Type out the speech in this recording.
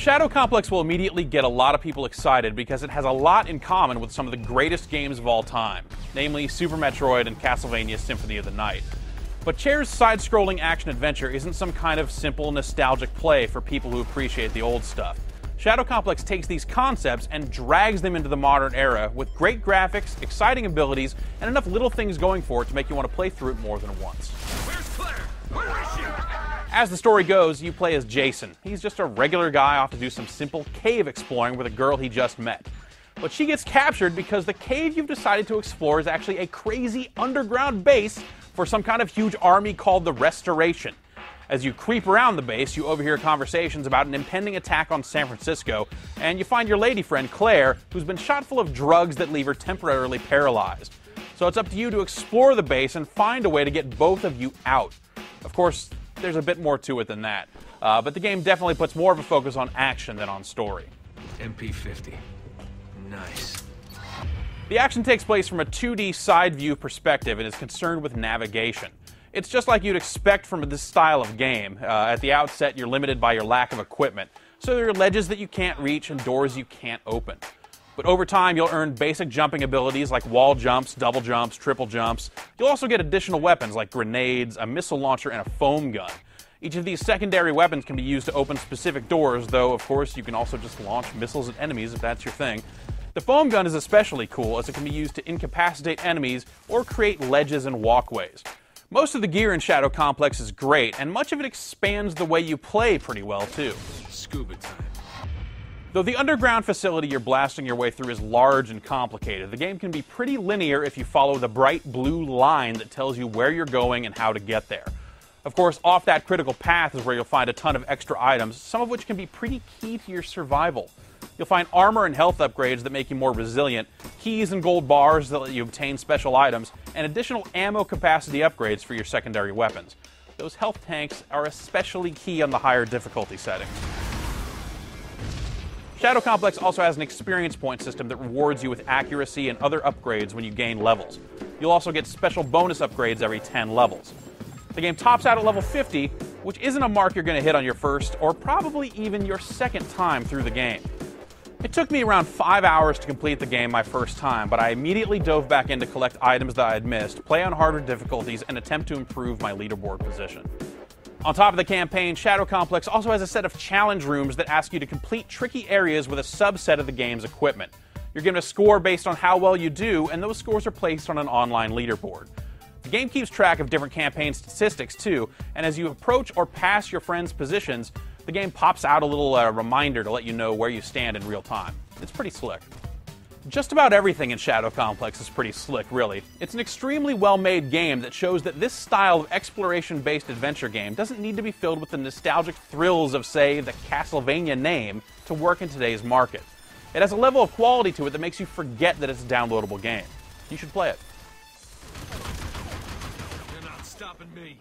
Shadow Complex will immediately get a lot of people excited because it has a lot in common with some of the greatest games of all time, namely Super Metroid and Castlevania Symphony of the Night. But Chair's side-scrolling action-adventure isn't some kind of simple, nostalgic play for people who appreciate the old stuff. Shadow Complex takes these concepts and drags them into the modern era with great graphics, exciting abilities, and enough little things going for it to make you want to play through it more than once. Where's Claire? Where is she? As the story goes, you play as Jason. He's just a regular guy off to do some simple cave exploring with a girl he just met. But she gets captured because the cave you've decided to explore is actually a crazy underground base for some kind of huge army called the Restoration. As you creep around the base, you overhear conversations about an impending attack on San Francisco, and you find your lady friend Claire, who's been shot full of drugs that leave her temporarily paralyzed. So it's up to you to explore the base and find a way to get both of you out. Of course, there's a bit more to it than that, but the game definitely puts more of a focus on action than on story. MP50. Nice. The action takes place from a 2D side view perspective and is concerned with navigation. It's just like you'd expect from this style of game. At the outset, you're limited by your lack of equipment, so there are ledges that you can't reach and doors you can't open. But over time, you'll earn basic jumping abilities like wall jumps, double jumps, triple jumps. You'll also get additional weapons like grenades, a missile launcher, and a foam gun. Each of these secondary weapons can be used to open specific doors, though, of course, you can also just launch missiles at enemies if that's your thing. The foam gun is especially cool, as it can be used to incapacitate enemies or create ledges and walkways. Most of the gear in Shadow Complex is great, and much of it expands the way you play pretty well, too. Scuba time. Though the underground facility you're blasting your way through is large and complicated, the game can be pretty linear if you follow the bright blue line that tells you where you're going and how to get there. Of course, off that critical path is where you'll find a ton of extra items, some of which can be pretty key to your survival. You'll find armor and health upgrades that make you more resilient, keys and gold bars that let you obtain special items, and additional ammo capacity upgrades for your secondary weapons. Those health tanks are especially key on the higher difficulty settings. Shadow Complex also has an experience point system that rewards you with accuracy and other upgrades when you gain levels. You'll also get special bonus upgrades every 10 levels. The game tops out at level 50, which isn't a mark you're going to hit on your first or probably even your second time through the game. It took me around 5 hours to complete the game my first time, but I immediately dove back in to collect items that I had missed, play on harder difficulties, and attempt to improve my leaderboard position. On top of the campaign, Shadow Complex also has a set of challenge rooms that ask you to complete tricky areas with a subset of the game's equipment. You're given a score based on how well you do, and those scores are placed on an online leaderboard. The game keeps track of different campaign statistics too, and as you approach or pass your friends' positions, the game pops out a little reminder to let you know where you stand in real time. It's pretty slick. Just about everything in Shadow Complex is pretty slick, really. It's an extremely well-made game that shows that this style of exploration-based adventure game doesn't need to be filled with the nostalgic thrills of, say, the Castlevania name to work in today's market. It has a level of quality to it that makes you forget that it's a downloadable game. You should play it. You're not stopping me.